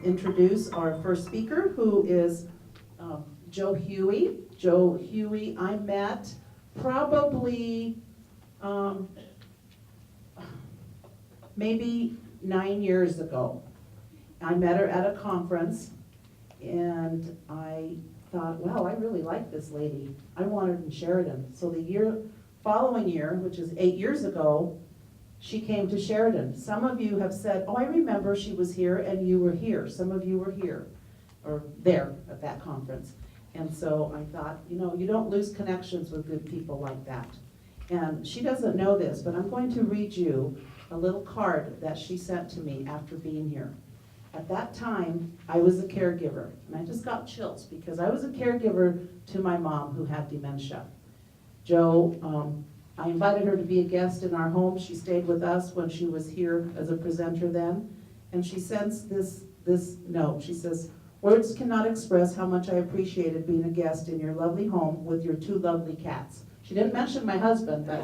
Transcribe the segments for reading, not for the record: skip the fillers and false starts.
introduce our first speaker, who is Joe Huey. Joe Huey, I met probably maybe 9 years ago. I met her at a conference, and I thought, wow, I really like this lady. I want her in Sheridan. So the following year, which is 8 years ago, she came to Sheridan. Some of you have said, oh, I remember she was here and you were here. Some of you were here or there at that conference. And so I thought, you don't lose connections with good people like that. And she doesn't know this, but I'm going to read you a little card that she sent to me after being here. At that time, I was a caregiver, and I just got chills because I was a caregiver to my mom who had dementia. Joe, I invited her to be a guest in our home. She stayed with us when she was here as a presenter then, and she sends this note. She says, words cannot express how much I appreciated being a guest in your lovely home with your 2 lovely cats. She didn't mention my husband, but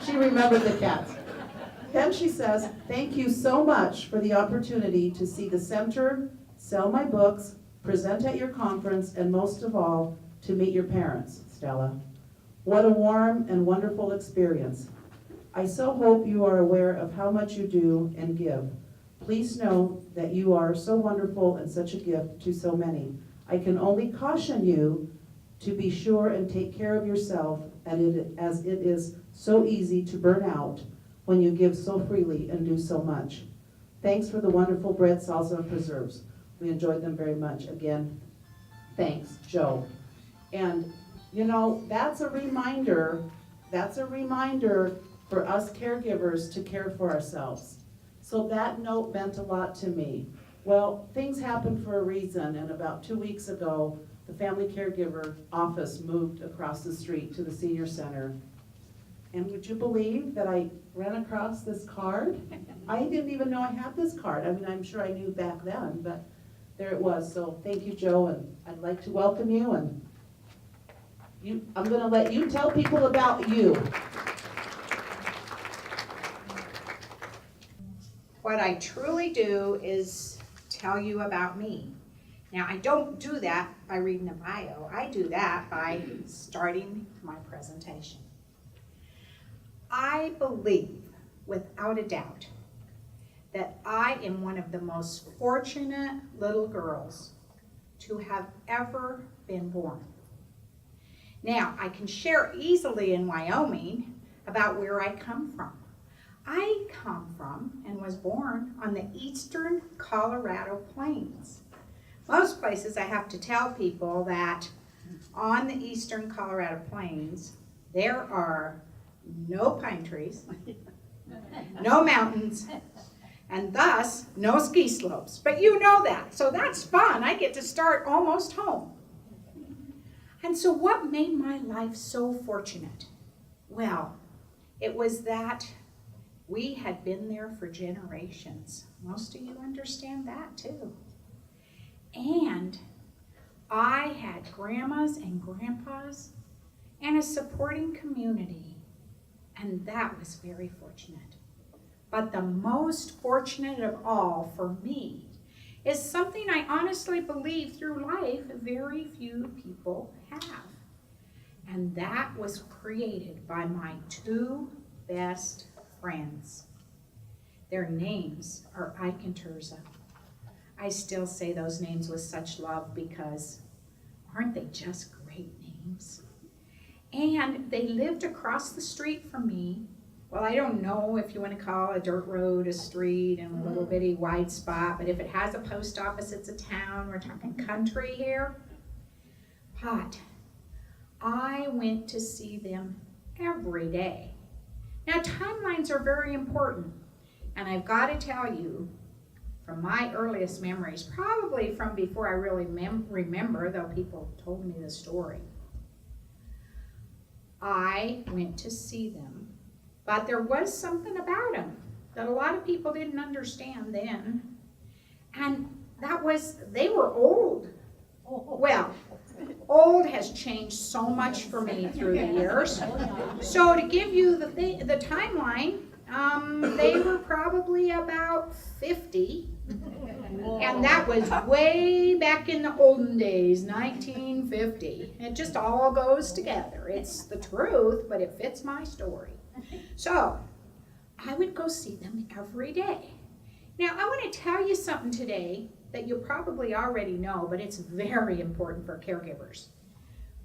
she remembered the cats. Then she says, thank you so much for the opportunity to see the center, sell my books, present at your conference, and most of all, to meet your parents, Stella. What a warm and wonderful experience. I so hope you are aware of how much you do and give. Please know that you are so wonderful and such a gift to so many. I can only caution you to be sure and take care of yourself, as it is so easy to burn out when you give so freely and do so much. Thanks for the wonderful bread, salsa, and preserves. We enjoyed them very much. Again, thanks, Joe. And that's a reminder for us caregivers to care for ourselves. So that note meant a lot to me. Well, things happen for a reason, and about 2 weeks ago, the family caregiver office moved across the street to the senior center. And would you believe that I ran across this card? I didn't even know I had this card. I mean, I'm sure I knew back then, but there it was. So thank you, Joe, and I'd like to welcome you, and I'm going to let you tell people about you. What I truly do is tell you about me. Now, I don't do that by reading a bio. I do that by starting my presentation. I believe, without a doubt, that I am one of the most fortunate little girls to have ever been born. Now, I can share easily in Wyoming about where I come from. I come from and was born on the eastern Colorado plains. Most places I have to tell people that on the eastern Colorado plains, there are no pine trees, no mountains, and thus no ski slopes. But you know that, so that's fun. I get to start almost home. And so what made my life so fortunate? Well, it was that we had been there for generations. Most of you understand that too. And I had grandmas and grandpas and a supporting community. And that was very fortunate. But the most fortunate of all for me is something I honestly believe through life very few people have. And that was created by my 2 best friends. Their names are Ike and Terza. I still say those names with such love because aren't they just great names? And they lived across the street from me. Well, I don't know if you want to call a dirt road a street and a little bitty wide spot, but if it has a post office, it's a town. We're talking country here. But I went to see them every day. Now, timelines are very important. And I've got to tell you, from my earliest memories, probably from before I really remember, though people told me the story, I went to see them. But there was something about them that a lot of people didn't understand then. And that was, they were old. Well, old has changed so much for me through the years. So to give you the timeline, They were probably about 50. And that was way back in the olden days, 1950. It just all goes together. It's the truth, but it fits my story. So, I would go see them every day. Now, I want to tell you something today that you probably already know, but it's very important for caregivers.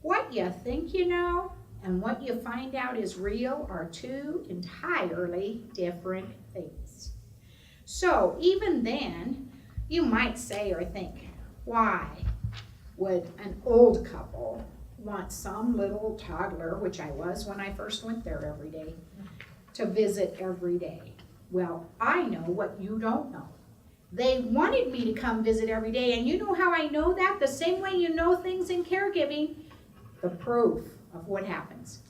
What you think you know and what you find out is real are two entirely different things. So, even then, you might say or think, why would an old couple want some little toddler, which I was when I first went there every day, to visit every day? Well, I know what you don't know. They wanted me to come visit every day, and you know how I know that? The same way you know things in caregiving, the proof of what happens.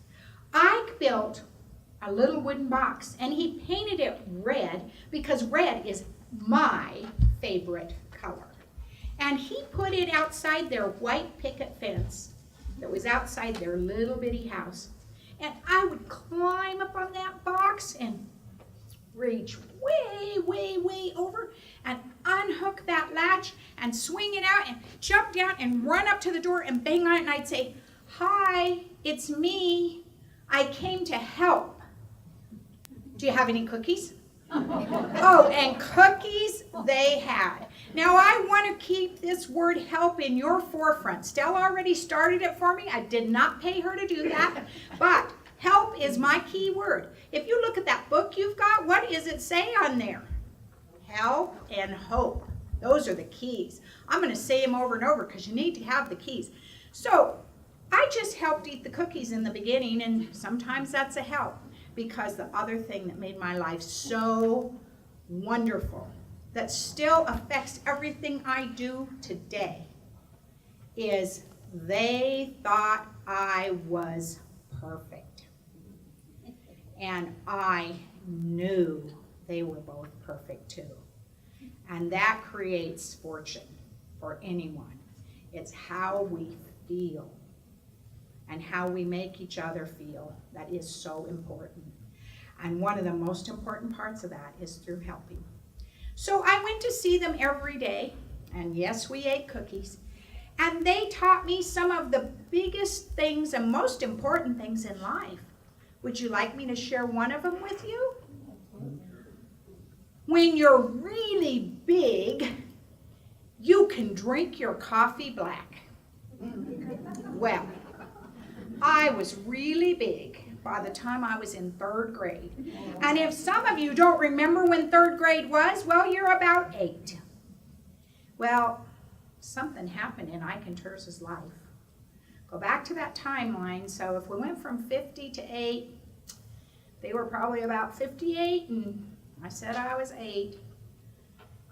Ike built a little wooden box, and he painted it red because red is my favorite color. And he put it outside their white picket fence that was outside their little bitty house. And I would climb up on that box and reach way, way, way over and unhook that latch and swing it out and jump down and run up to the door and bang on it, and I'd say, "Hi, it's me. I came to help. Do you have any cookies?" Oh, and cookies they had. Now, I want to keep this word help in your forefront. Stella already started it for me. I did not pay her to do that, but help is my key word. If you look at that book you've got, what does it say on there? Help and hope. Those are the keys. I'm going to say them over and over because you need to have the keys. So, I just helped eat the cookies in the beginning, and sometimes that's a help, because the other thing that made my life so wonderful, that still affects everything I do today, is they thought I was perfect. And I knew they were both perfect too. And that creates fortune for anyone. It's how we feel and how we make each other feel that is so important. And one of the most important parts of that is through helping. So I went to see them every day, and yes, we ate cookies. And they taught me some of the biggest things and most important things in life. Would you like me to share one of them with you? When you're really big, you can drink your coffee black. Well, I was really big by the time I was in 3rd grade. And if some of you don't remember when 3rd grade was, well, you're about 8. Well, something happened in Ike and Terza's life. Go back to that timeline. So if we went from 50 to 8, they were probably about 58, and I said I was 8.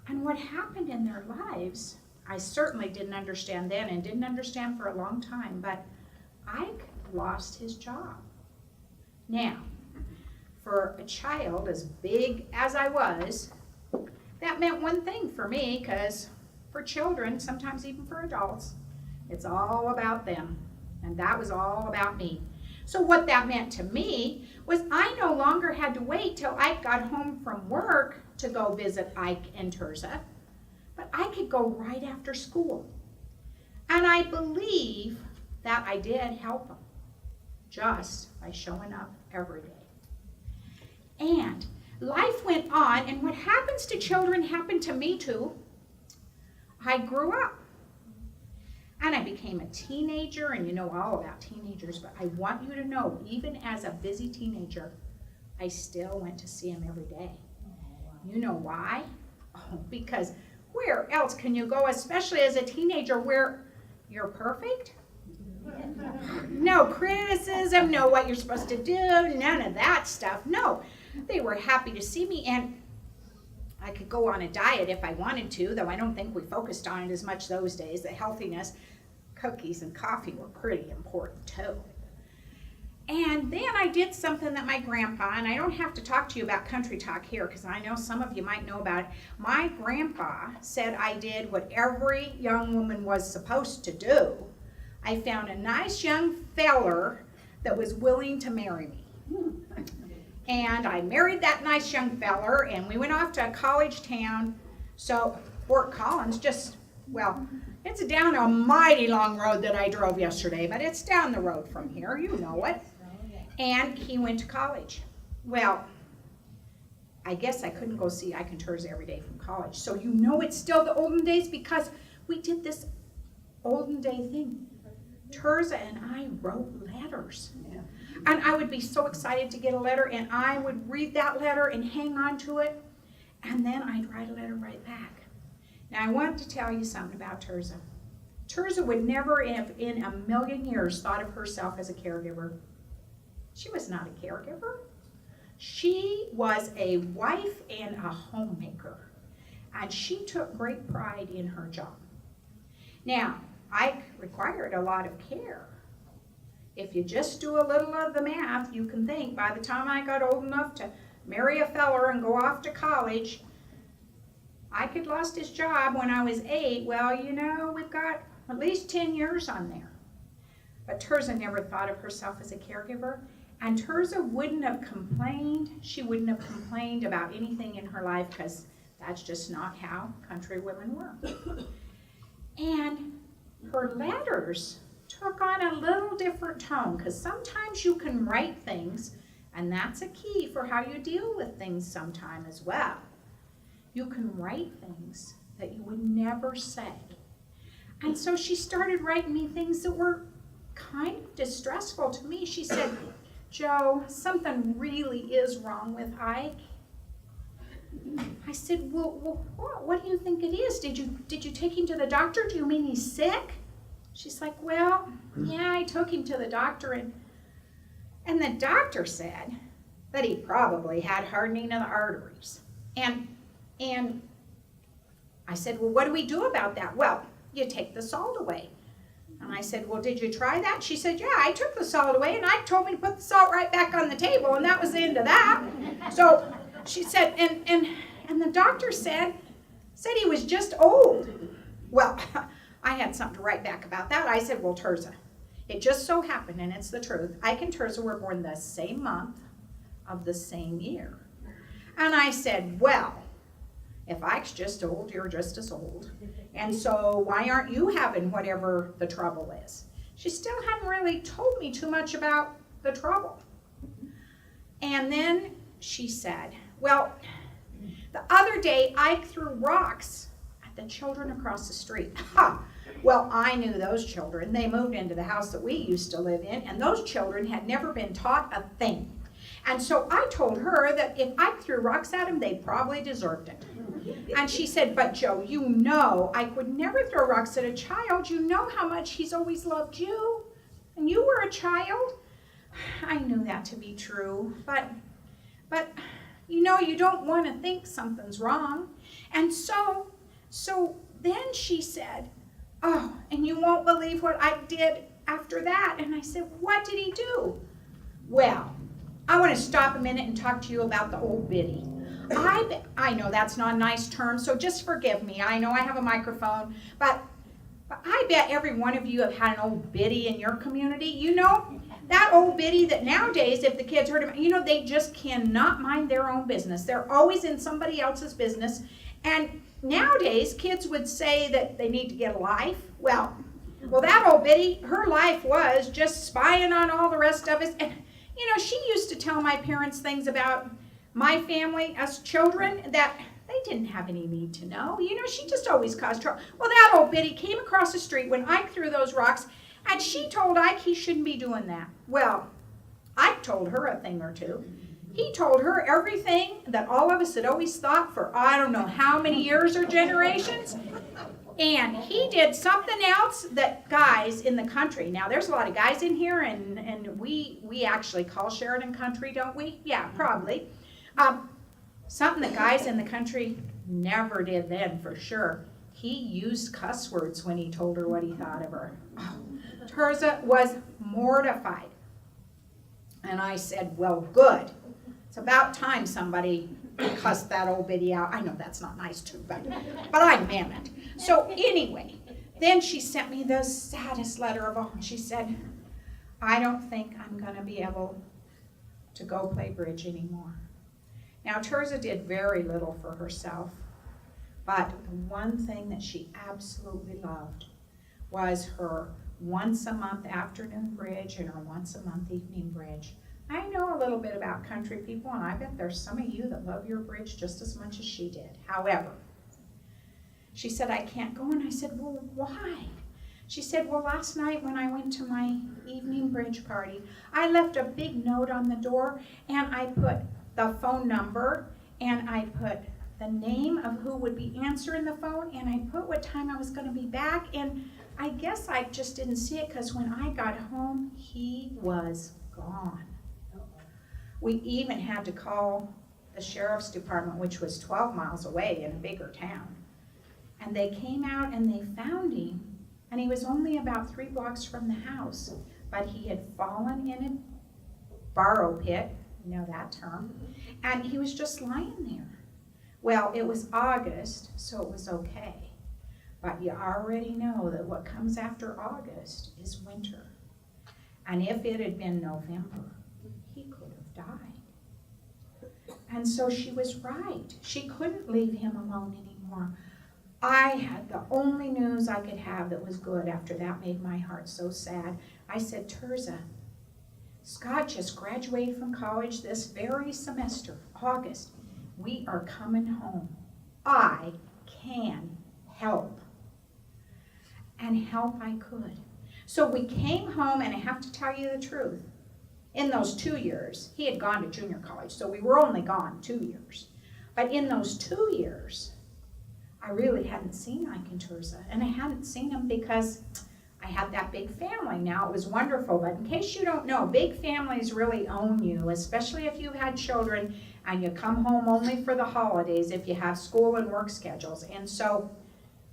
And what happened in their lives, I certainly didn't understand then and didn't understand for a long time, but Ike lost his job. Now, for a child as big as I was, that meant one thing for me, because for children, sometimes even for adults, it's all about them, and that was all about me. So what that meant to me was I no longer had to wait till Ike got home from work to go visit Ike and Terza, but I could go right after school. And I believe that I did help them just by showing up every day. And life went on, and what happens to children happened to me too. I grew up. And I became a teenager, and you know all about teenagers, but I want you to know, even as a busy teenager, I still went to see him every day. You know why? Oh, because where else can you go, especially as a teenager, where you're perfect? No criticism, no what you're supposed to do, none of that stuff. No, they were happy to see me, and I could go on a diet if I wanted to, though I don't think we focused on it as much those days. The healthiness, cookies and coffee were pretty important too. And then I did something that my grandpa, and I don't have to talk to you about country talk here because I know some of you might know about it. My grandpa said I did what every young woman was supposed to do. I found a nice young feller that was willing to marry me. And I married that nice young feller, and we went off to a college town. So Fort Collins well, it's down a mighty long road that I drove yesterday, but it's down the road from here, you know it. And he went to college. Well, I guess I couldn't go see Ike and Terza every day from college. So you know it's still the olden days because we did this olden day thing. Terza and I wrote letters. And I would be so excited to get a letter, and I would read that letter and hang on to it, and then I'd write a letter right back. Now I want to tell you something about Terza. Terza would never have in a million years thought of herself as a caregiver. She was not a caregiver. She was a wife and a homemaker, and she took great pride in her job. Now, Ike required a lot of care. If you just do a little of the math, you can think by the time I got old enough to marry a feller and go off to college, Ike had lost his job when I was 8. Well, you know, we've got at least 10 years on there. But Terza never thought of herself as a caregiver, and Terza wouldn't have complained. She wouldn't have complained about anything in her life because that's just not how country women were. And her letters took on a little different tone, because sometimes you can write things, and that's a key for how you deal with things sometime as well. You can write things that you would never say. And so she started writing me things that were kind of distressful to me. She said, "Joe, something really is wrong with Ike." I said, well, what do you think it is? Did you take him to the doctor? Do you mean he's sick? She's like, well, yeah, I took him to the doctor, and the doctor said that he probably had hardening of the arteries. And I said, well, what do we do about that? Well, you take the salt away. And I said, well, did you try that? She said, yeah, I took the salt away, and Ike told me to put the salt right back on the table, and that was the end of that. So she said, and the doctor said he was just old. Well, I had something to write back about that. I said, well, Terza, it just so happened, and it's the truth, Ike and Terza were born the same month of the same year. And I said, well, if Ike's just old, you're just as old. And so why aren't you having whatever the trouble is? She still hadn't really told me too much about the trouble. And then she said, well, the other day Ike threw rocks at the children across the street. Ha! Well, I knew those children. They moved into the house that we used to live in, and those children had never been taught a thing. And so I told her that if Ike threw rocks at them, they probably deserved it. And she said, but Joe, you know Ike would never throw rocks at a child. You know how much he's always loved you. And you were a child. I knew that to be true, but you know, you don't want to think something's wrong. And so then she said, oh, and you won't believe what I did after that. And I said, what did he do? Well, I want to stop a minute and talk to you about the old biddy. I know that's not a nice term, so just forgive me. I know I have a microphone, but I bet every one of you have had an old biddy in your community. You know, that old biddy that nowadays, if the kids heard him, you know, they just cannot mind their own business. They're always in somebody else's business. And nowadays, kids would say that they need to get a life. Well, that old biddy, her life was just spying on all the rest of us. And, you know, she used to tell my parents things about my family as children that they didn't have any need to know. You know, she just always caused trouble. Well, that old biddy came across the street when Ike threw those rocks, and she told Ike he shouldn't be doing that. Well, Ike told her a thing or two. He told her everything that all of us had always thought for I don't know how many years or generations. And he did something else that guys in the country, now there's a lot of guys in here, and we actually call Sheridan country, don't we? Yeah, probably. Something that guys in the country never did then, for sure. He used cuss words when he told her what he thought of her. Oh, Terza was mortified. And I said, well, good. It's about time somebody cussed that old biddy out. I know that's not nice too, but I meant it. So anyway, then she sent me the saddest letter of all. She said, I don't think I'm going to be able to go play bridge anymore. Now, Terza did very little for herself, but the one thing that she absolutely loved was her once a month afternoon bridge and her once a month evening bridge. I know a little bit about country people, and I bet there's some of you that love your bridge just as much as she did. However, she said, I can't go, and I said, well, why? She said, well, last night when I went to my evening bridge party, I left a big note on the door, and I put the phone number, and I put the name of who would be answering the phone, and I put what time I was going to be back, and I guess I just didn't see it because when I got home, he was gone. We even had to call the sheriff's department, which was 12 miles away in a bigger town. And they came out and they found him, and he was only about 3 blocks from the house, but he had fallen in a borrow pit, you know that term, and he was just lying there. Well, it was August, so it was okay. But you already know that what comes after August is winter. And if it had been November, he could have died. And so she was right. She couldn't leave him alone anymore. I had the only news I could have that was good after that made my heart so sad. I said, Terza, Scott just graduated from college this very semester, August. We are coming home. I can help. And help I could. So we came home, and I have to tell you the truth. In those 2 years, he had gone to junior college, so we were only gone 2 years. But in those 2 years, I really hadn't seen Ike and Terza, and I hadn't seen them because I had that big family. Now, it was wonderful, but in case you don't know, big families really own you, especially if you've had children and you come home only for the holidays if you have school and work schedules. And so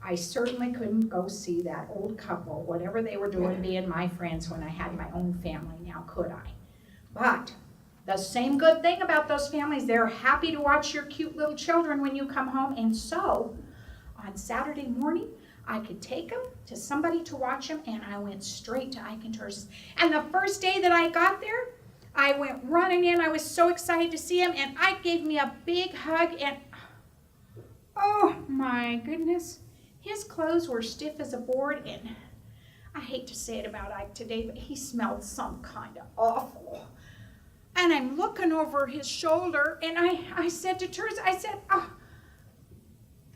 I certainly couldn't go see that old couple, whatever they were doing, being my friends when I had my own family. Now, could I? But the same good thing about those families, they're happy to watch your cute little children when you come home. And so on Saturday morning, I could take them to somebody to watch them, and I went straight to Ike and Terza's. And the first day that I got there, I went running in. I was so excited to see him, and Ike gave me a big hug, and oh my goodness, his clothes were stiff as a board, and I hate to say it about Ike today, but he smelled some kind of awful. And I'm looking over his shoulder, and I said to Terza, I said,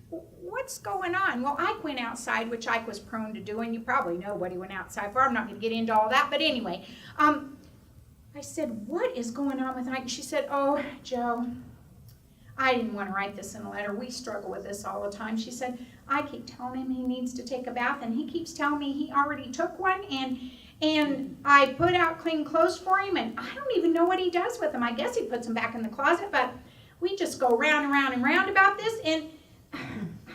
what's going on? Well, Ike went outside, which Ike was prone to doing. You probably know what he went outside for. I'm not going to get into all that. But anyway, I said, what is going on with Ike? And she said, oh, Joe, I didn't want to write this in a letter. We struggle with this all the time. She said, I keep telling him he needs to take a bath, and he keeps telling me he already took one, and I put out clean clothes for him, and I don't even know what he does with them. I guess he puts them back in the closet, but we just go round and round and round about this, and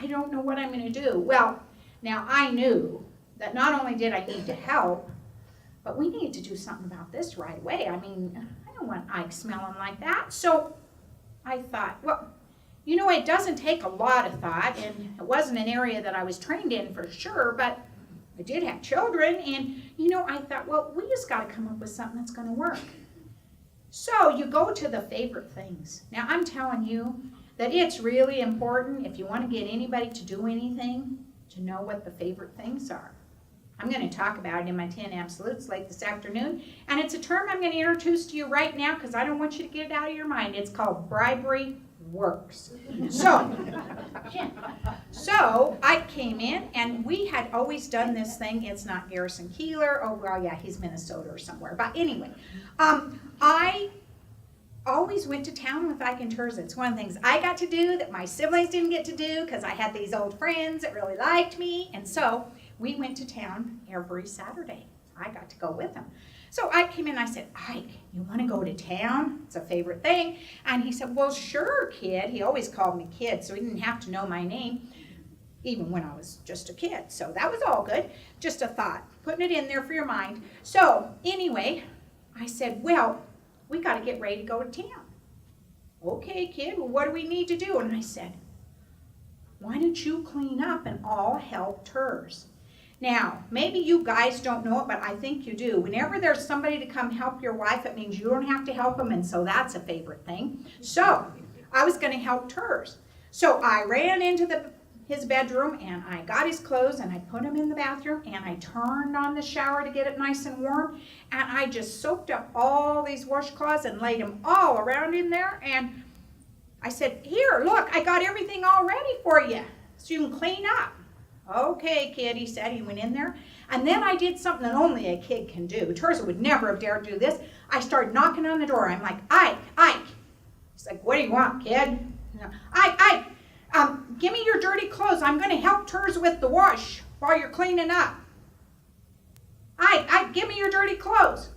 I don't know what I'm going to do. Well, now I knew that not only did I need to help, but we needed to do something about this right away. I mean, I don't want Ike smelling like that. So I thought, well, you know, it doesn't take a lot of thought, and it wasn't an area that I was trained in for sure, but I did have children, and, you know, I thought, well, we just got to come up with something that's going to work. So you go to the favorite things. Now, I'm telling you that it's really important, if you want to get anybody to do anything, to know what the favorite things are. I'm going to talk about it in my 10 absolutes late this afternoon, and it's a term I'm going to introduce to you right now because I don't want you to get it out of your mind. It's called bribery works. So I came in, and we had always done this thing. It's not Garrison Keeler. Oh, well, yeah, he's Minnesota or somewhere. But anyway, I always went to town with Ike and Terza. It's one of the things I got to do that my siblings didn't get to do because I had these old friends that really liked me. And so we went to town every Saturday. I got to go with them. So I came in and I said, Ike, you want to go to town? It's a favorite thing. And he said, well, sure, kid. He always called me kid, so he didn't have to know my name, even when I was just a kid. So that was all good. Just a thought, putting it in there for your mind. So anyway, I said, well, we got to get ready to go to town. Okay, kid, well, what do we need to do? And I said, why don't you clean up and I'll help Terz? Now, maybe you guys don't know it, but I think you do. Whenever there's somebody to come help your wife, it means you don't have to help them, and so that's a favorite thing. So, I was going to help hers. So, I ran into his bedroom, and I got his clothes, and I put him in the bathroom, and I turned on the shower to get it nice and warm, and I just soaked up all these washcloths and laid them all around in there, and I said, here, look, I got everything all ready for you, so you can clean up. Okay, kid, he said. He went in there. And then I did something that only a kid can do. Teresa would never have dared do this. I started knocking on the door. I'm like, Ike, Ike. He's like, what do you want, kid? Ike, give me your dirty clothes. I'm going to help Teresa with the wash while you're cleaning up. Ike, give me your dirty clothes.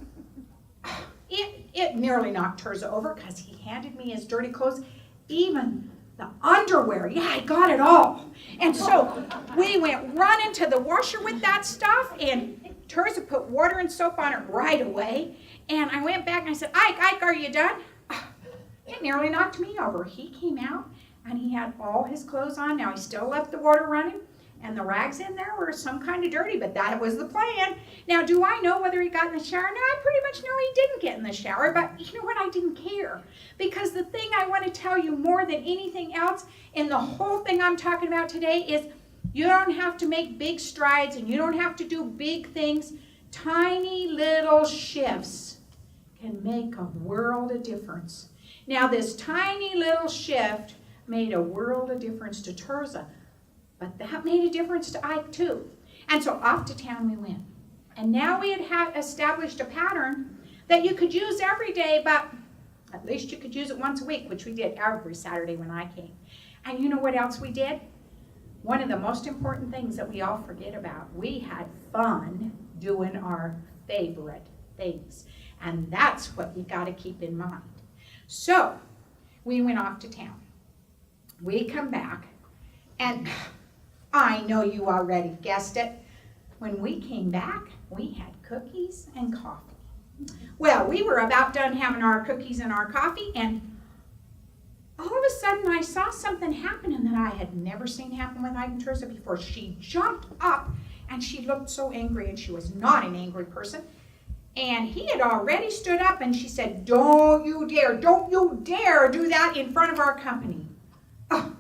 It nearly knocked Teresa over because he handed me his dirty clothes, even the underwear. Yeah, I got it all. And so we went running to the washer with that stuff, and Teresa put water and soap on it right away. And I went back and I said, Ike, are you done? It nearly knocked me over. He came out and he had all his clothes on. Now he still left the water running, and the rags in there were some kind of dirty, but that was the plan. Now, do I know whether he got in the shower? No, I pretty much know he didn't get in the shower, but you know what? I didn't care. Because the thing I want to tell you more than anything else in the whole thing I'm talking about today is you don't have to make big strides and you don't have to do big things. Tiny little shifts can make a world of difference. Now, this tiny little shift made a world of difference to Teresa. But that made a difference to Ike too. And so off to town we went. And now we had established a pattern that you could use every day, but at least you could use it once a week, which we did every Saturday when I came. And you know what else we did? One of the most important things that we all forget about. We had fun doing our favorite things. And that's what you got to keep in mind. So we went off to town. We come back, and I know you already guessed it. When we came back, we had cookies and coffee. Well, we were about done having our cookies and our coffee, and all of a sudden I saw something happening that I had never seen happen with Ike and Teresa before. She jumped up, and she looked so angry, and she was not an angry person. And he had already stood up, and she said, don't you dare do that in front of our company. Oh.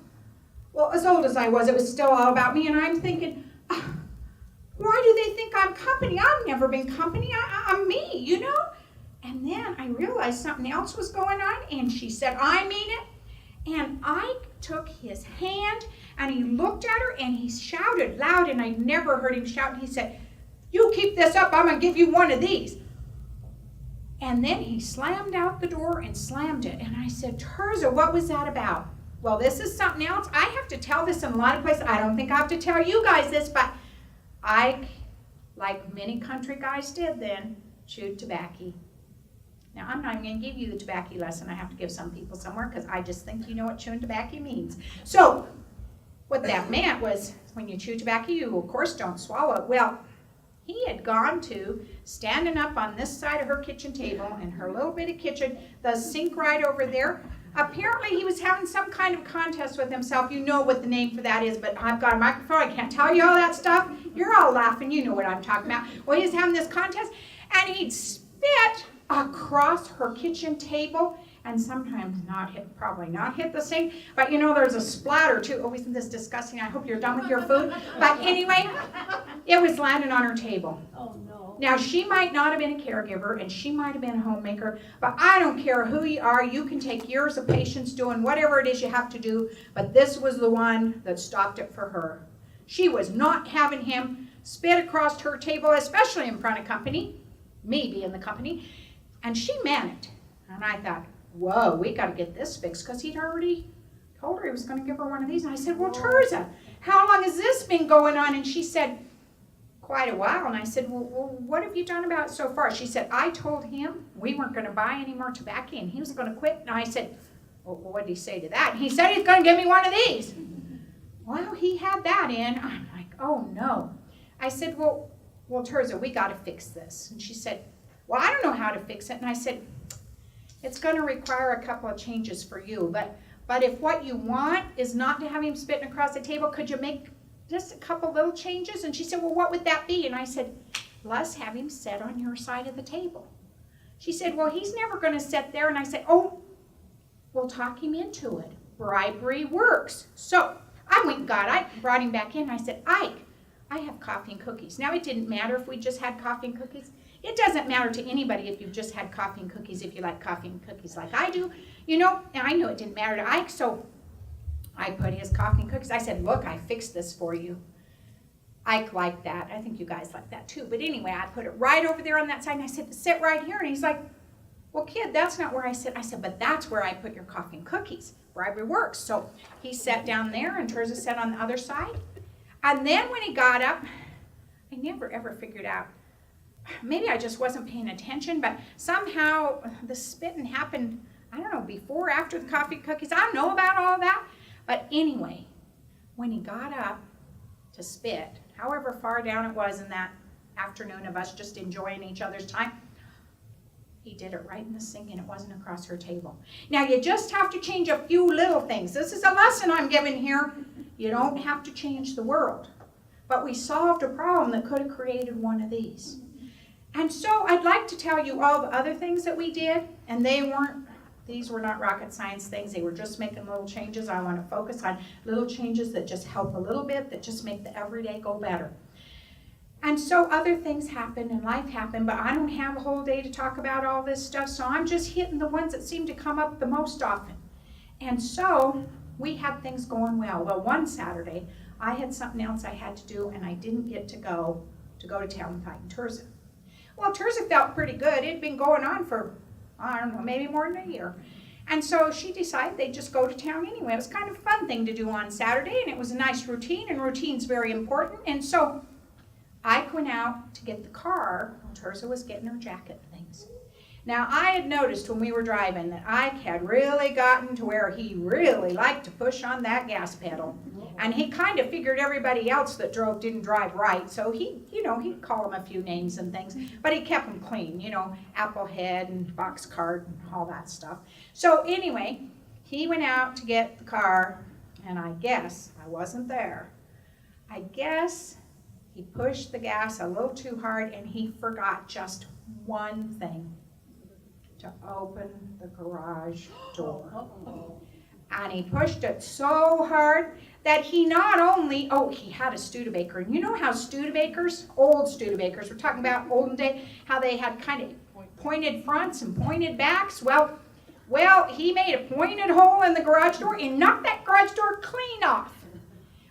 Well, as old as I was, it was still all about me, and I'm thinking, why do they think I'm company? I've never been company. I'm me, you know? And then I realized something else was going on, and she said, I mean it. And I took his hand, and he looked at her, and he shouted loud, and I never heard him shout. He said, you keep this up, I'm going to give you one of these. And then he slammed out the door and slammed it. And I said, Teresa, what was that about? Well, this is something else. I have to tell this in a lot of places. I don't think I have to tell you guys this, but I, like many country guys did then, chewed tobacco. Now, I'm not even going to give you the tobacco lesson. I have to give some people somewhere because I just think you know what chewing tobacco means. So, what that meant was when you chew tobacco, you, of course, don't swallow it. Well, he had gone to standing up on this side of her kitchen table in her little bit of kitchen, the sink right over there. Apparently, he was having some kind of contest with himself. You know what the name for that is, but I've got a microphone. I can't tell you all that stuff. You're all laughing. You know what I'm talking about. Well, he was having this contest, and he'd spit across her kitchen table, and sometimes probably not hit the sink. But you know, there's a splatter too. Oh, isn't this disgusting? I hope you're done with your food. But anyway, it was landing on her table. Oh, no. Now, she might not have been a caregiver, and she might have been a homemaker, but I don't care who you are. You can take years of patience doing whatever it is you have to do, but this was the one that stopped it for her. She was not having him spit across her table, especially in front of company, me being the company, and she meant it. And I thought, whoa, we got to get this fixed, because he'd already told her he was going to give her one of these. And I said, well, Teresa, how long has this been going on? And she said, quite a while. And I said, well, what have you done about it so far? She said, I told him we weren't going to buy any more tobacco, and he was going to quit. And I said, well, what did he say to that? And he said he's going to give me one of these. Well, he had that in. I'm like, oh, no. I said, well, Teresa, we got to fix this. And she said, well, I don't know how to fix it. And I said, it's going to require a couple of changes for you. But if what you want is not to have him spitting across the table, could you make just a couple little changes. And she said, well, what would that be? And I said, let's have him sit on your side of the table. She said, well, he's never going to sit there. And I said, oh, we'll talk him into it. Bribery works. So I went and brought him back in. I said, Ike, I have coffee and cookies. Now, it didn't matter if we just had coffee and cookies. It doesn't matter to anybody if you've just had coffee and cookies, if you like coffee and cookies like I do. You know, and I knew it didn't matter to Ike, so I put his coffee and cookies. I said, look, I fixed this for you. Ike liked that. I think you guys like that too. But anyway, I put it right over there on that side, and I said, sit right here. And he's like, well, kid, that's not where I sit. I said, but that's where I put your coffee and cookies. Bribery works. So he sat down there, and Terza sat on the other side. And then when he got up, I never ever figured out, maybe I just wasn't paying attention, but somehow the spitting happened, I don't know, before or after the coffee and cookies. I don't know about all that. But anyway, when he got up to spit, however far down it was in that afternoon of us just enjoying each other's time, he did it right in the sink, and it wasn't across her table. Now, you just have to change a few little things. This is a lesson I'm giving here. You don't have to change the world. But we solved a problem that could have created one of these. And so I'd like to tell you all the other things that we did, and these were not rocket science things. They were just making little changes. I want to focus on little changes that just help a little bit, that just make the everyday go better. And so other things happen and life happened, but I don't have a whole day to talk about all this stuff, so I'm just hitting the ones that seem to come up the most often. And so we had things going well. Well, one Saturday, I had something else I had to do, and I didn't get to go to town and fight in Terza. Well, Terza felt pretty good. It had been going on for, I don't know, maybe more than a year. And so she decided they'd just go to town anyway. It was kind of a fun thing to do on Saturday, and it was a nice routine, and routine's very important. And so I went out to get the car while Terza was getting her jacket and things. Now, I had noticed when we were driving that Ike had really gotten to where he really liked to push on that gas pedal. And he kind of figured everybody else that drove didn't drive right. So he'd call them a few names and things. But he kept them clean, Applehead and Boxcart and all that stuff. So anyway, he went out to get the car, and I guess I wasn't there. I guess he pushed the gas a little too hard, and he forgot just one thing: to open the garage door. And he pushed it so hard that he not only, he had a Studebaker. And you know how Studebakers, old Studebakers, we're talking about olden day, how they had kind of pointed fronts and pointed backs? Well, he made a pointed hole in the garage door and knocked that garage door clean off.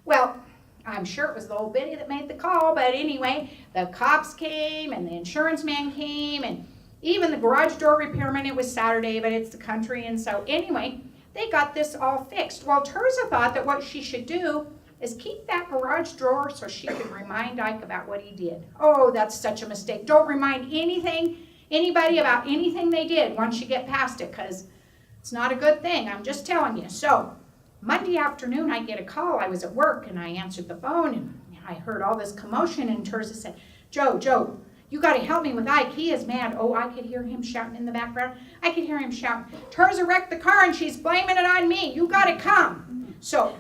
Well, I'm sure it was the old biddy that made the call, but anyway, the cops came and the insurance man came and even the garage door repairman. It was Saturday, but it's the country, and so anyway, they got this all fixed. Well, Terza thought that what she should do is keep that garage drawer so she could remind Ike about what he did. Oh, that's such a mistake. Don't remind anybody about anything they did once you get past it, because it's not a good thing. I'm just telling you. So Monday afternoon, I get a call. I was at work, and I answered the phone, and I heard all this commotion, and Terza said, Joe, you got to help me with Ike. He is mad. Oh, I could hear him shouting in the background. I could hear him shouting, Terza wrecked the car, and she's blaming it on me. You got to come. So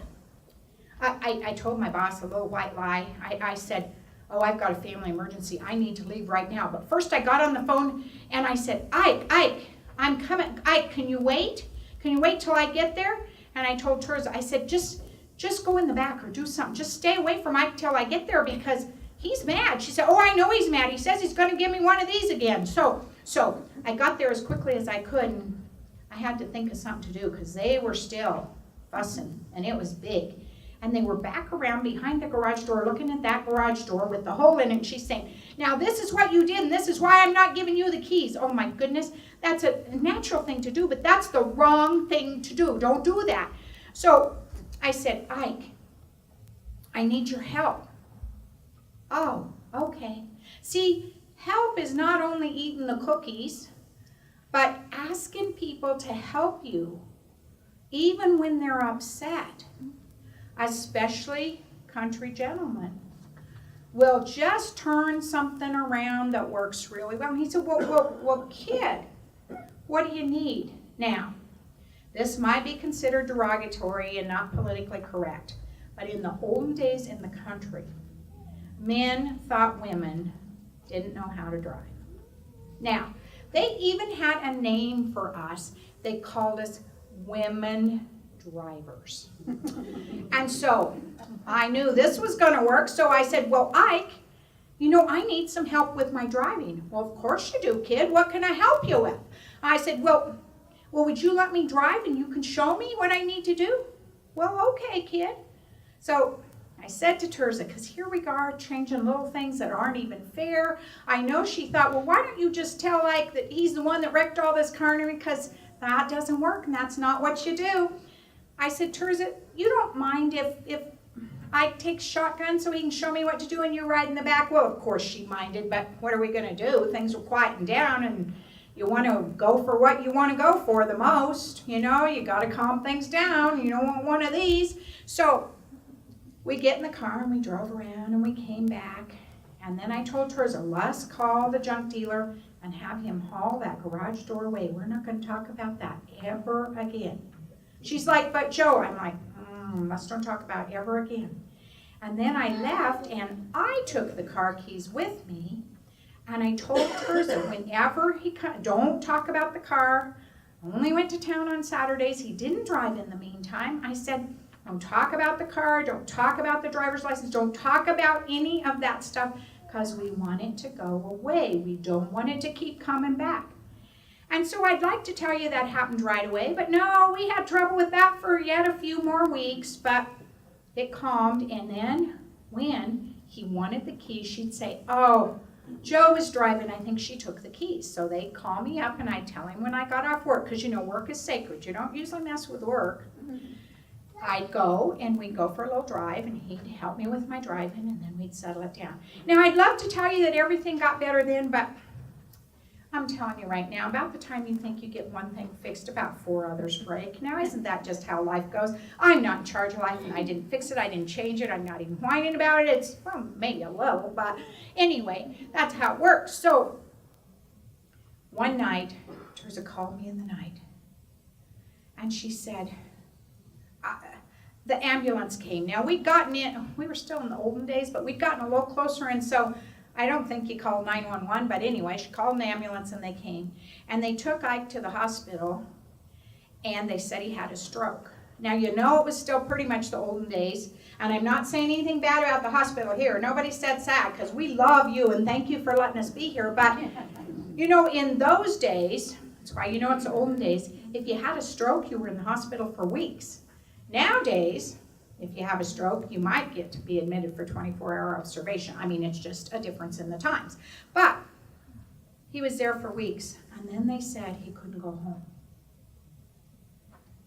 I told my boss a little white lie. I said, I've got a family emergency. I need to leave right now. But first I got on the phone, and I said, Ike, I'm coming. Ike, can you wait? Can you wait till I get there? And I told Terza, I said, just go in the back or do something. Just stay away from Ike till I get there, because he's mad. She said, I know he's mad. He says he's going to give me one of these again. So I got there as quickly as I could, and I had to think of something to do because they were still fussing, and it was big. And they were back around behind the garage door looking at that garage door with the hole in it, and she's saying, now this is what you did, and this is why I'm not giving you the keys. Oh my goodness, that's a natural thing to do, but that's the wrong thing to do. Don't do that. So I said, Ike, I need your help. Oh, okay. See, help is not only eating the cookies, but asking people to help you, even when they're upset, especially country gentlemen, will just turn something around that works really well. And he said, well, kid, what do you need? Now, this might be considered derogatory and not politically correct, But in the olden days in the country, men thought women didn't know how to drive. Now, they even had a name for us. They called us women drivers. And so I knew this was going to work, so I said, well, Ike, you know, I need some help with my driving. Well, of course you do, kid. What can I help you with? I said, well, would you let me drive and you can show me what I need to do? Well, okay, kid. So I said to Terza, because here we are changing little things that aren't even fair. I know she thought, well, why don't you just tell Ike that he's the one that wrecked all this car, because that doesn't work and that's not what you do. I said, Terza, you don't mind if Ike takes shotgun so he can show me what to do and you ride in the back? Well, of course she minded, but what are we going to do? Things were quieting down and you want to go for what you want to go for the most. You know, you got to calm things down. You don't want one of these. So we get in the car and we drove around and we came back. And then I told Terza, let's call the junk dealer and have him haul that garage door away. We're not going to talk about that ever again. She's like, but Joe, I'm like, let's don't talk about it ever again. And then I left and I took the car keys with me and I told Terza, whenever he don't talk about the car, only went to town on Saturdays, he didn't drive in the meantime. I said, don't talk about the car, don't talk about the driver's license, don't talk about any of that stuff, because we want it to go away. We don't want it to keep coming back. And so I'd like to tell you that happened right away, but no, we had trouble with that for yet a few more weeks, but it calmed. And then when he wanted the keys, she'd say, oh, Joe was driving, I think she took the keys. So they'd call me up and I'd tell him when I got off work, because you know, work is sacred. You don't usually mess with work. I'd go and we'd go for a little drive and he'd help me with my driving and then we'd settle it down. Now I'd love to tell you that everything got better then, but I'm telling you right now, about the time you think you get one thing fixed, about 4 others break. Now isn't that just how life goes? I'm not in charge of life and I didn't fix it, I didn't change it, I'm not even whining about it. It's, well, maybe a little, but anyway, that's how it works. So one night, Terza called me in the night and she said, the ambulance came. Now we'd gotten in, we were still in the olden days, but we'd gotten a little closer, and so I don't think he called 911, but anyway, she called an ambulance and they came. And they took Ike to the hospital and they said he had a stroke. Now you know it was still pretty much the olden days, and I'm not saying anything bad about the hospital here. Nobody said sad, because we love you and thank you for letting us be here, but you know, in those days, that's why you know it's the olden days, if you had a stroke, you were in the hospital for weeks. Nowadays, if you have a stroke, you might get to be admitted for 24-hour observation. I mean, it's just a difference in the times. But he was there for weeks, and then they said he couldn't go home.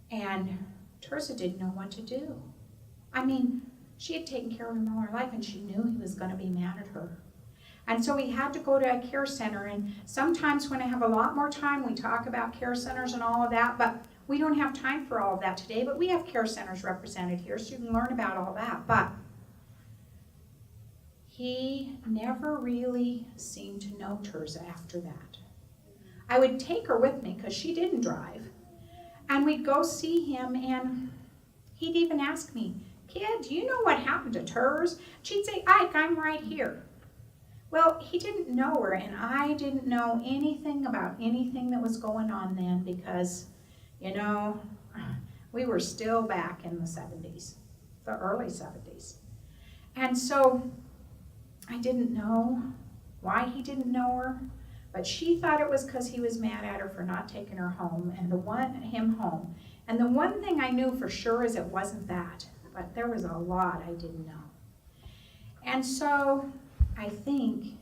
And Terza didn't know what to do. I mean, she had taken care of him all her life, and she knew he was going to be mad at her. And so we had to go to a care center, and sometimes when I have a lot more time, we talk about care centers and all of that, but we don't have time for all of that today, but we have care centers represented here, so you can learn about all that. But he never really seemed to know Terza after that. I would take her with me, because she didn't drive, and we'd go see him, and he'd even ask me, kid, do you know what happened to Terz? She'd say, Ike, I'm right here. Well, he didn't know her, and I didn't know anything about anything that was going on then, because you know, we were still back in the 70s, the early 70s. And so I didn't know why he didn't know her, but she thought it was because he was mad at her for not taking her home and him home. And the one thing I knew for sure is it wasn't that, but there was a lot I didn't know. And so I think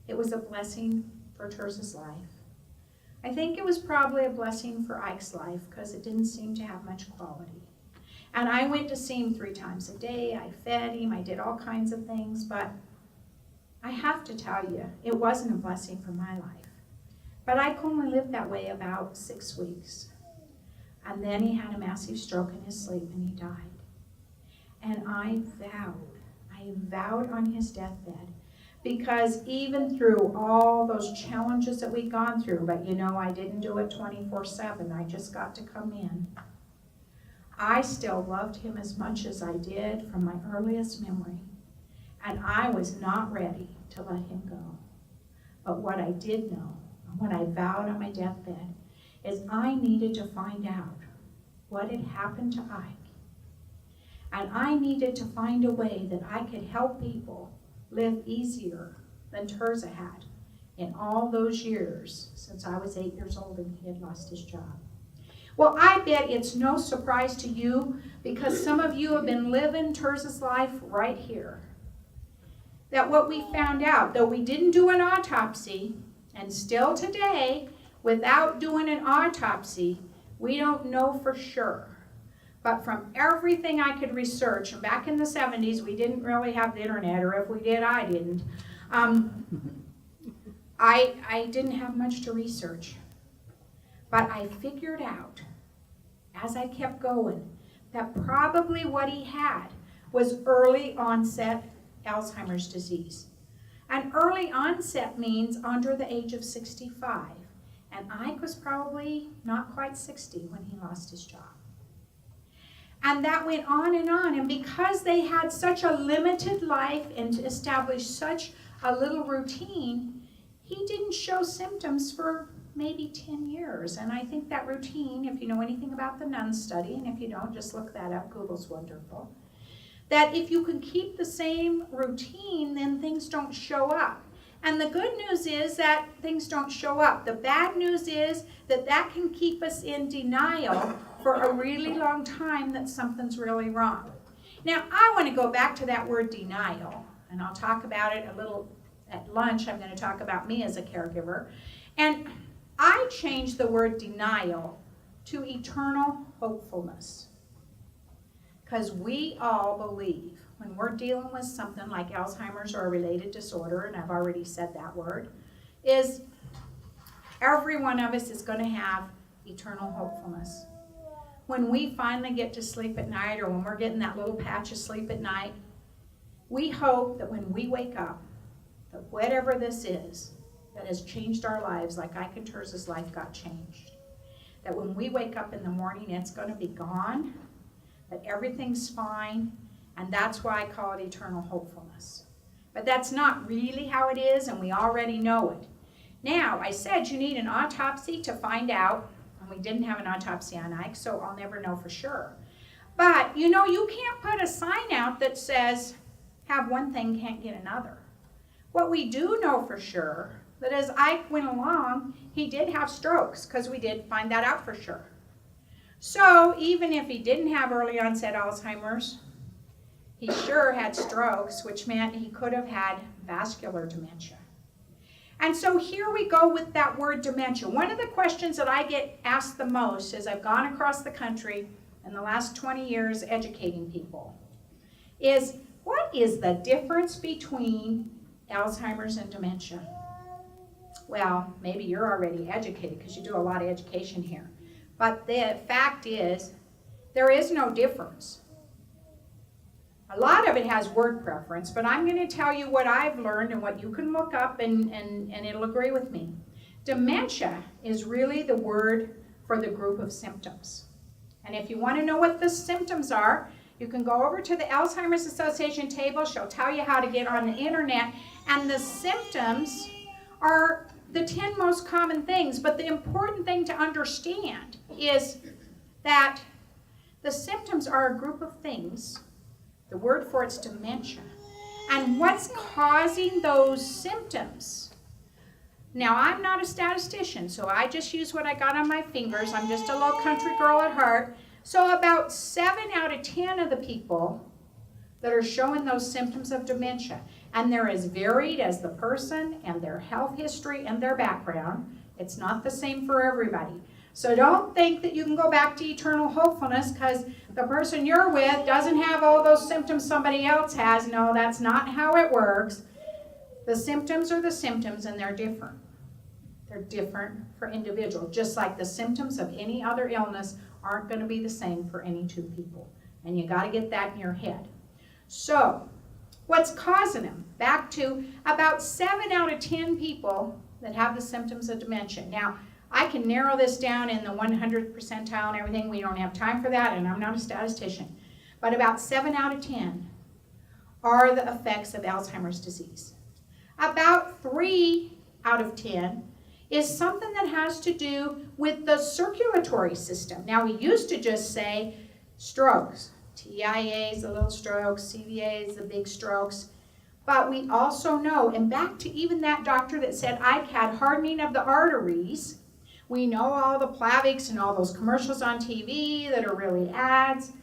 it was a blessing for Terza's life. I think it was probably a blessing for Ike's life, because it didn't seem to have much quality. And I went to see him 3 times a day. I fed him. I did all kinds of things. But I have to tell you, it wasn't a blessing for my life. But Ike only lived that way about 6 weeks. And then he had a massive stroke in his sleep and he died. And I vowed on his deathbed, because even through all those challenges that we'd gone through, but you know, I didn't do it 24/7, I just got to come in. I still loved him as much as I did from my earliest memory, and I was not ready to let him go. But what I did know, and what I vowed on my deathbed, is I needed to find out what had happened to Ike. And I needed to find a way that I could help people live easier than Terza had in all those years since I was 8 years old and he had lost his job. Well, I bet it's no surprise to you, because some of you have been living Terza's life right here, that what we found out, though we didn't do an autopsy, and still today, without doing an autopsy, we don't know for sure. But from everything I could research, and back in the 70s, we didn't really have the internet, or if we did, I didn't. I didn't have much to research. But I figured out, as I kept going, that probably what he had was early onset Alzheimer's disease. And early onset means under the age of 65. And Ike was probably not quite 60 when he lost his job. And that went on, and because they had such a limited life and established such a little routine, he didn't show symptoms for maybe 10 years. And I think that routine, if you know anything about the nun study, and if you don't, just look that up, Google's wonderful, that if you can keep the same routine, then things don't show up. And the good news is that things don't show up. The bad news is that that can keep us in denial for a really long time that something's really wrong. Now, I want to go back to that word denial, and I'll talk about it a little at lunch. I'm going to talk about me as a caregiver. And I changed the word denial to eternal hopefulness. Because we all believe when we're dealing with something like Alzheimer's or a related disorder, and I've already said that word, is every one of us is going to have eternal hopefulness. When we finally get to sleep at night, or when we're getting that little patch of sleep at night, we hope that when we wake up, that whatever this is that has changed our lives, like Ike and Terza's life got changed, that when we wake up in the morning, it's going to be gone, that everything's fine, and that's why I call it eternal hopefulness. But that's not really how it is, and we already know it. Now, I said you need an autopsy to find out, and we didn't have an autopsy on Ike, so I'll never know for sure. But, you know, you can't put a sign out that says, have one thing, can't get another. What we do know for sure, that as Ike went along, he did have strokes, because we did find that out for sure. So even if he didn't have early onset Alzheimer's, he sure had strokes, which meant he could have had vascular dementia. And so here we go with that word dementia. One of the questions that I get asked the most as I've gone across the country in the last 20 years educating people is, what is the difference between Alzheimer's and dementia? Well, maybe you're already educated because you do a lot of education here. But the fact is, there is no difference. A lot of it has word preference, but I'm going to tell you what I've learned and what you can look up and it'll agree with me. Dementia is really the word for the group of symptoms. And if you want to know what the symptoms are, you can go over to the Alzheimer's Association table. She'll tell you how to get on the internet. And the symptoms are the 10 most common things. But the important thing to understand is that the symptoms are a group of things. The word for it's dementia. And what's causing those symptoms? Now, I'm not a statistician, so I just use what I got on my fingers. I'm just a little country girl at heart. So about 7 out of 10 of the people that are showing those symptoms of dementia, and they're as varied as the person and their health history and their background. It's not the same for everybody. So don't think that you can go back to eternal hopefulness because the person you're with doesn't have all those symptoms somebody else has. No, that's not how it works. The symptoms are the symptoms, and they're different. They're different for individuals, just like the symptoms of any other illness aren't going to be the same for any two people. And you got to get that in your head. So, what's causing them? Back to about 7 out of 10 people that have the symptoms of dementia. Now, I can narrow this down in the 100th percentile and everything. We don't have time for that, and I'm not a statistician. But about 7 out of 10 are the effects of Alzheimer's disease. About 3 out of 10 is something that has to do with the circulatory system. Now, we used to just say strokes. TIAs, the little strokes, CVAs, the big strokes. But we also know, and back to even that doctor that said Ike had hardening of the arteries, we know all the Plavix and all those commercials on TV that are really ads.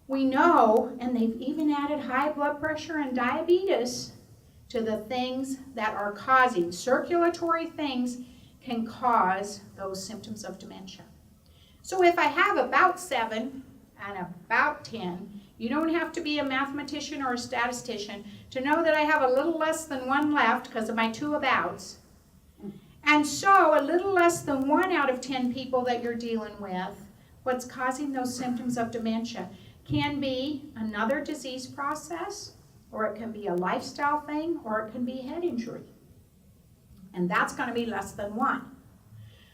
We know, and they've even added high blood pressure and diabetes to the things that are causing. Circulatory things can cause those symptoms of dementia. So if I have about 7 and about 10, you don't have to be a mathematician or a statistician to know that I have a little less than 1 left because of my 2 abouts. And so a little less than 1 out of 10 people that you're dealing with, what's causing those symptoms of dementia can be another disease process, or it can be a lifestyle thing, or it can be head injury. And that's going to be less than 1.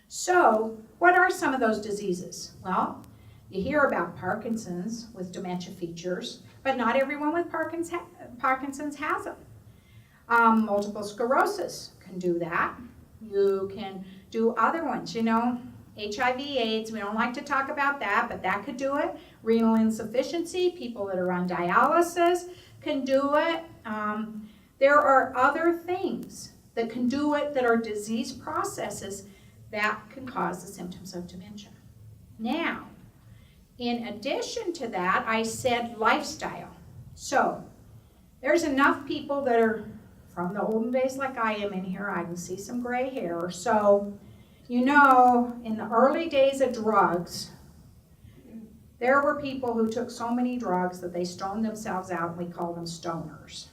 So what are some of those diseases? Well, you hear about Parkinson's with dementia features, but not everyone with Parkinson's has them. Multiple sclerosis can do that. You can do other ones, you know, HIV, AIDS, we don't like to talk about that, but that could do it. Renal insufficiency, people that are on dialysis can do it. There are other things that can do it that are disease processes that can cause the symptoms of dementia. Now, in addition to that, I said lifestyle. So, there's enough people that are from the olden days like I am in here. I can see some gray hair. So, you know, in the early days of drugs, there were people who took so many drugs that they stoned themselves out, and we call them stoners.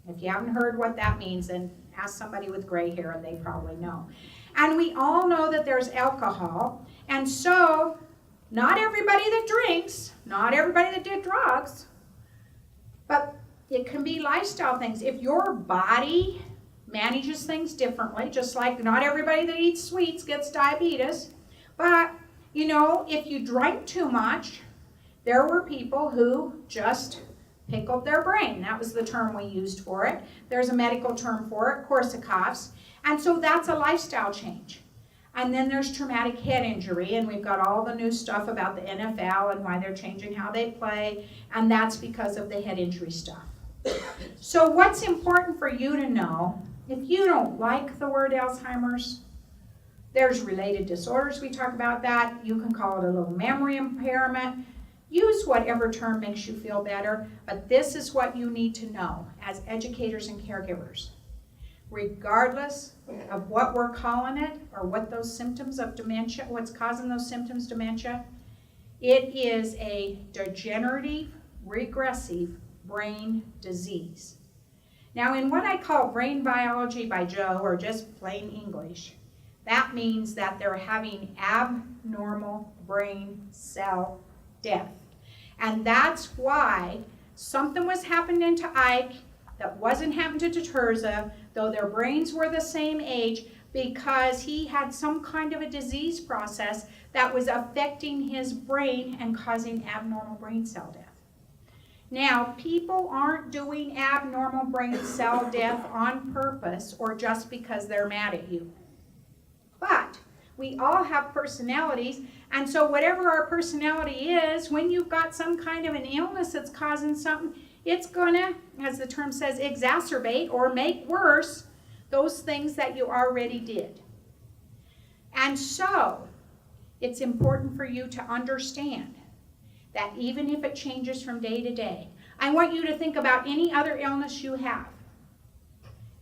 If you haven't heard what that means, then ask somebody with gray hair and they probably know. And we all know that there's alcohol, and so not everybody that drinks, not everybody that did drugs, but it can be lifestyle things. If your body manages things differently, just like not everybody that eats sweets gets diabetes, but you know, if you drank too much, there were people who just pickled their brain. That was the term we used for it. There's a medical term for it, Korsakoff's, and so that's a lifestyle change. And then there's traumatic head injury, and we've got all the new stuff about the NFL and why they're changing how they play, and that's because of the head injury stuff. So what's important for you to know, if you don't like the word Alzheimer's, there's related disorders, we talk about that. You can call it a little memory impairment. Use whatever term makes you feel better, but this is what you need to know as educators and caregivers. Regardless of what we're calling it or what those symptoms of dementia, what's causing those symptoms of dementia, it is a degenerative, regressive brain disease. Now, in what I call brain biology by Joe, or just plain English, that means that they're having abnormal brain cell death. And that's why something was happening to Ike that wasn't happening to Terza, though their brains were the same age, because he had some kind of a disease process that was affecting his brain and causing abnormal brain cell death. Now, people aren't doing abnormal brain cell death on purpose or just because they're mad at you. But we all have personalities, and so whatever our personality is, when you've got some kind of an illness that's causing something, it's gonna, as the term says, exacerbate or make worse those things that you already did. And so, it's important for you to understand that even if it changes from day to day, I want you to think about any other illness you have.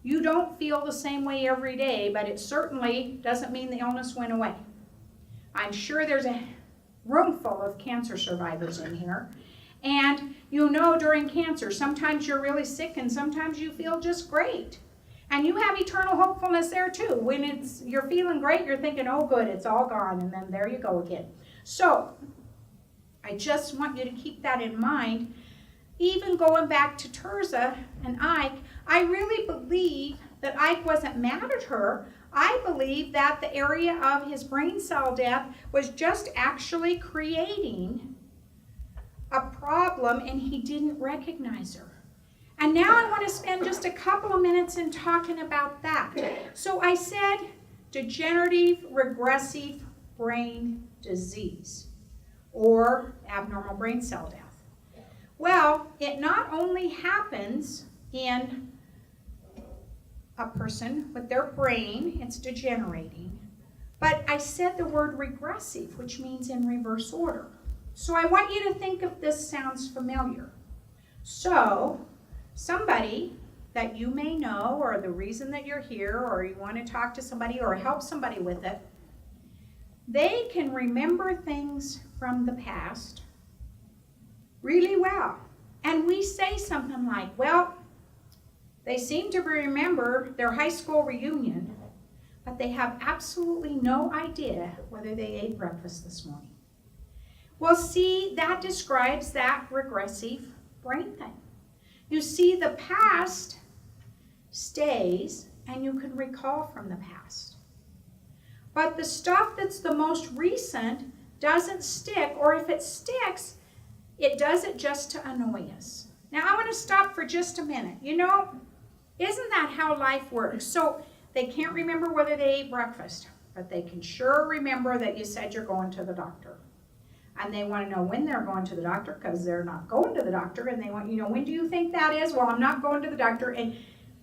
You don't feel the same way every day, but it certainly doesn't mean the illness went away. I'm sure there's a room full of cancer survivors in here. And you know during cancer, sometimes you're really sick and sometimes you feel just great. And you have eternal hopefulness there too. When you're feeling great, you're thinking, oh good, it's all gone, and then there you go again. So, I just want you to keep that in mind. Even going back to Terza and Ike, I really believe that Ike wasn't mad at her. I believe that the area of his brain cell death was just actually creating a problem and he didn't recognize her. And now I want to spend just a couple of minutes in talking about that. So I said degenerative regressive brain disease or abnormal brain cell death. Well, it not only happens in a person with their brain, it's degenerating, but I said the word regressive, which means in reverse order. So I want you to think if this sounds familiar. So somebody that you may know, or the reason that you're here, or you want to talk to somebody or help somebody with it, they can remember things from the past really well. And we say something like, well, they seem to remember their high school reunion, but they have absolutely no idea whether they ate breakfast this morning. Well, see, that describes that regressive brain thing. You see, the past stays, and you can recall from the past. But the stuff that's the most recent doesn't stick, or if it sticks, it does it just to annoy us. Now, I want to stop for just a minute. You know, isn't that how life works? So they can't remember whether they ate breakfast, but they can sure remember that you said you're going to the doctor. And they want to know when they're going to the doctor because they're not going to the doctor. And they want, you know, when do you think that is? Well, I'm not going to the doctor. And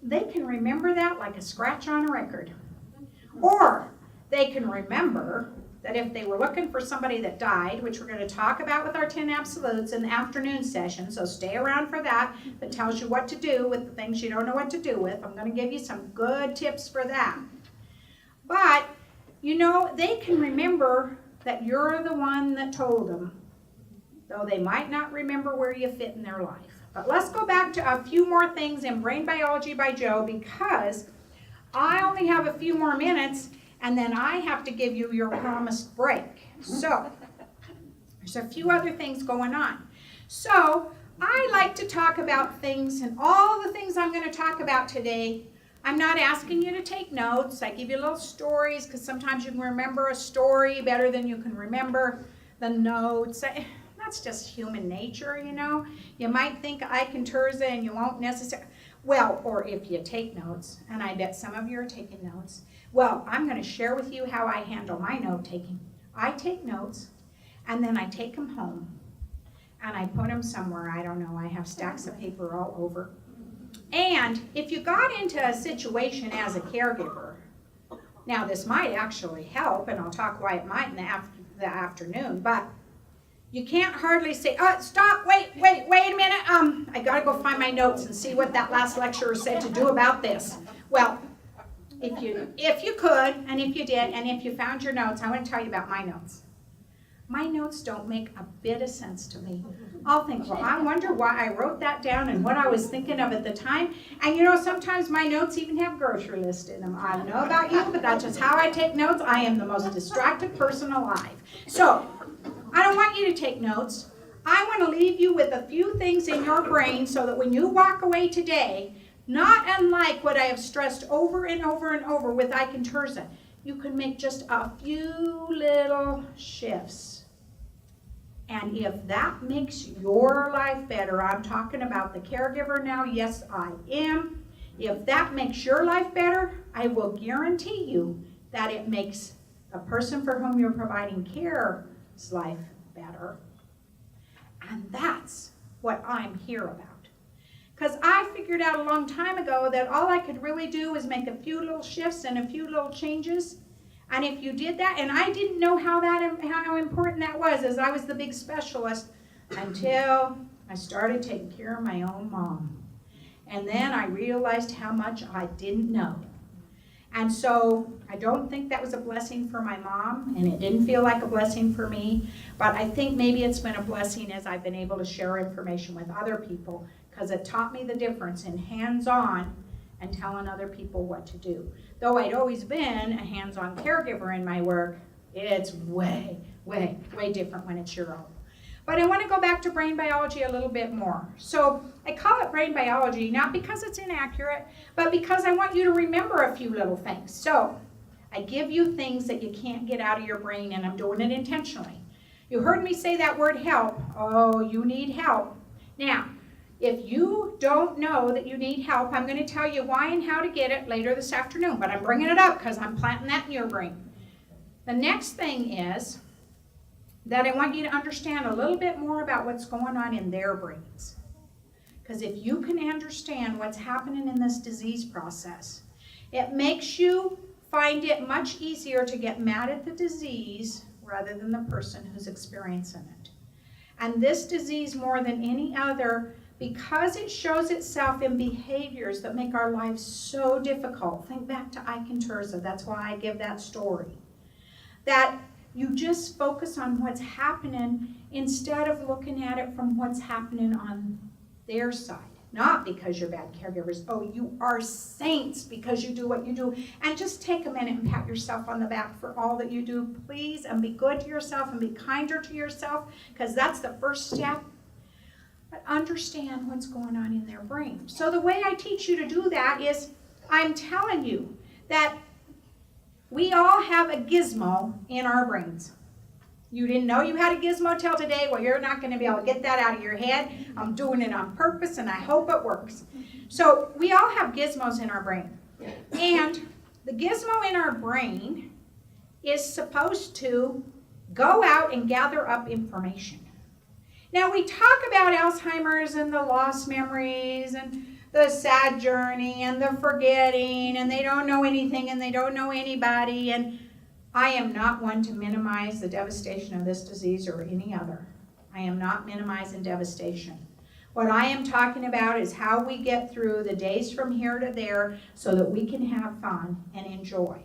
they can remember that like a scratch on a record. Or they can remember that if they were looking for somebody that died, which we're going to talk about with our 10 absolutes in the afternoon session, so stay around for that, that tells you what to do with the things you don't know what to do with. I'm going to give you some good tips for that. But, you know, they can remember that you're the one that told them, though they might not remember where you fit in their life. But let's go back to a few more things in Brain Biology by Joe, because I only have a few more minutes, and then I have to give you your promised break. So, there's a few other things going on. So, I like to talk about things, and all the things I'm going to talk about today, I'm not asking you to take notes. I give you little stories, because sometimes you can remember a story better than you can remember the notes. That's just human nature, you know. You might think I can Terza and you won't necessarily. Well, or if you take notes, and I bet some of you are taking notes. Well, I'm going to share with you how I handle my note taking. I take notes, and then I take them home, and I put them somewhere. I don't know. I have stacks of paper all over. And if you got into a situation as a caregiver, now this might actually help, and I'll talk why it might in the afternoon, but you can't hardly say, stop, wait a minute, I gotta go find my notes and see what that last lecturer said to do about this. Well, if you could, and if you did, and if you found your notes, I want to tell you about my notes. My notes don't make a bit of sense to me. I'll think, well, I wonder why I wrote that down and what I was thinking of at the time. And you know, sometimes my notes even have grocery list in them. I don't know about you, but that's just how I take notes. I am the most distracted person alive. So, I don't want you to take notes. I want to leave you with a few things in your brain so that when you walk away today, not unlike what I have stressed over and over and over with Ike and Terza, you can make just a few little shifts. And if that makes your life better, I'm talking about the caregiver now, yes I am. If that makes your life better, I will guarantee you that it makes the person for whom you're providing care's life better. And that's what I'm here about. Because I figured out a long time ago that all I could really do was make a few little shifts and a few little changes. And if you did that, and I didn't know how important that was, as I was the big specialist, until I started taking care of my own mom. And then I realized how much I didn't know. And so I don't think that was a blessing for my mom, and it didn't feel like a blessing for me, but I think maybe it's been a blessing as I've been able to share information with other people, because it taught me the difference in hands-on and telling other people what to do. Though I'd always been a hands-on caregiver in my work, it's way, way, way different when it's your own. But I want to go back to brain biology a little bit more. So I call it brain biology, not because it's inaccurate, but because I want you to remember a few little things. So I give you things that you can't get out of your brain, and I'm doing it intentionally. You heard me say that word help. Oh, you need help. Now, if you don't know that you need help, I'm going to tell you why and how to get it later this afternoon, but I'm bringing it up because I'm planting that in your brain. The next thing is that I want you to understand a little bit more about what's going on in their brains. Because if you can understand what's happening in this disease process, it makes you find it much easier to get mad at the disease rather than the person who's experiencing it. And this disease, more than any other, because it shows itself in behaviors that make our lives so difficult. Think back to Ike and Terza. That's why I give that story. That you just focus on what's happening instead of looking at it from what's happening on their side. Not because you're bad caregivers. Oh, you are saints because you do what you do. And just take a minute and pat yourself on the back for all that you do, please. And be good to yourself and be kinder to yourself, because that's the first step. But understand what's going on in their brain. So the way I teach you to do that is I'm telling you that we all have a gizmo in our brains. You didn't know you had a gizmo till today? Well, you're not going to be able to get that out of your head. I'm doing it on purpose, and I hope it works. So we all have gizmos in our brain. And the gizmo in our brain is supposed to go out and gather up information. Now, we talk about Alzheimer's and the lost memories and the sad journey and the forgetting, and they don't know anything and they don't know anybody. And I am not one to minimize the devastation of this disease or any other. I am not minimizing devastation. What I am talking about is how we get through the days from here to there so that we can have fun and enjoy.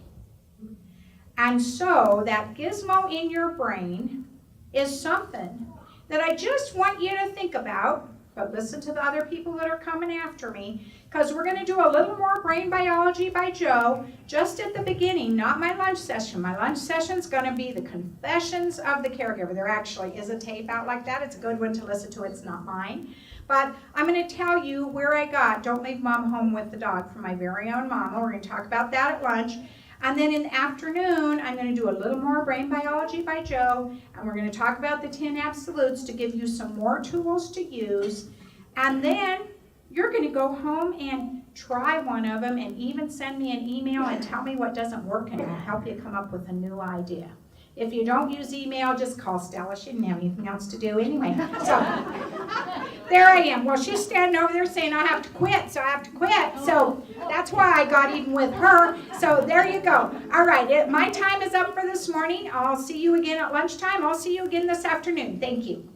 And so that gizmo in your brain is something that I just want you to think about, but listen to the other people that are coming after me, because we're going to do a little more brain biology by Joe just at the beginning, not my lunch session. My lunch session is going to be the confessions of the caregiver. There actually is a tape out like that. It's a good one to listen to. It's not mine. But I'm going to tell you where I got Don't Leave Mom Home with the Dog from my very own mama. We're going to talk about that at lunch. And then in the afternoon, I'm going to do a little more brain biology by Joe, and we're going to talk about the 10 absolutes to give you some more tools to use. And then you're going to go home and try one of them and even send me an email and tell me what doesn't work, and I'll help you come up with a new idea. If you don't use email, just call Stella. She didn't have anything else to do anyway. So there I am. Well, she's standing over there saying I have to quit, so I have to quit. So that's why I got even with her. So there you go. All right, my time is up for this morning. I'll see you again at lunchtime. I'll see you again this afternoon. Thank you.